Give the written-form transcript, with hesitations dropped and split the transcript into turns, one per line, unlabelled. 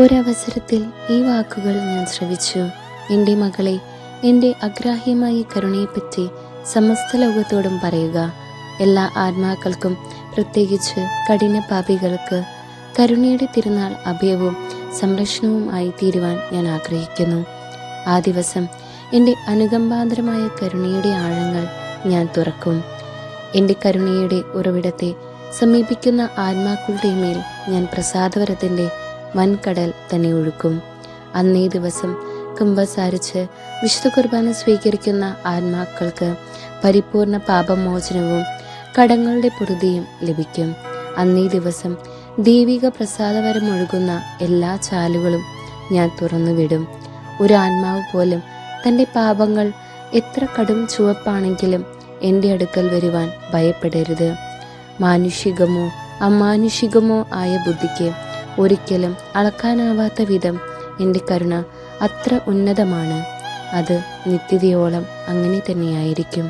ഒരവസരത്തിൽ ഈ വാക്കുകൾ ഞാൻ ശ്രവിച്ചു: എൻ്റെ മകളെ, എൻ്റെ അഗ്രാഹ്യമായ കരുണയെപ്പറ്റി സമസ്ത ലോകത്തോടും പറയുക. എല്ലാ ആത്മാക്കൾക്കും, പ്രത്യേകിച്ച് കഠിന പാപികൾക്ക്, കരുണയുടെ തിരുനാൾ അഭയവും സംരക്ഷണവും ആയി തീരുവാൻ ഞാൻ ആഗ്രഹിക്കുന്നു. ആ ദിവസം എൻ്റെ അനുകമ്പാന്തരമായ കരുണയുടെ ആഴങ്ങൾ ഞാൻ തുറക്കും. എൻ്റെ കരുണയുടെ ഉറവിടത്തെ സമീപിക്കുന്ന ആത്മാക്കളുടെ മേൽ ഞാൻ പ്രസാദവരത്തിൻ്റെ വൻകടൽ തന്നെ ഒഴുക്കും. അന്നേ ദിവസം കുമ്പസാരിച്ച് വിശുദ്ധ കുർബാന സ്വീകരിക്കുന്ന ആത്മാക്കൾക്ക് പരിപൂർണ പാപമോചനവും കടങ്ങളുടെ പൊറുതിയും ലഭിക്കും. അന്നേ ദിവസം ദൈവിക പ്രസാദവരമൊഴുകുന്ന എല്ലാ ചാലുകളും ഞാൻ തുറന്നുവിടും. ഒരു ആത്മാവ് പോലും തൻ്റെ പാപങ്ങൾ എത്ര കടും ചുവപ്പാണെങ്കിലും എൻ്റെ അടുക്കൽ വരുവാൻ ഭയപ്പെടരുത്. മാനുഷികമോ അമാനുഷികമോ ആയ ബുദ്ധിക്ക് ഒരിക്കലും അളക്കാനാവാത്ത വിധം എൻ്റെ കരുണ അത്ര ഉന്നതമാണ്. അത് നിത്യതയോളം അങ്ങനെ തന്നെയായിരിക്കും.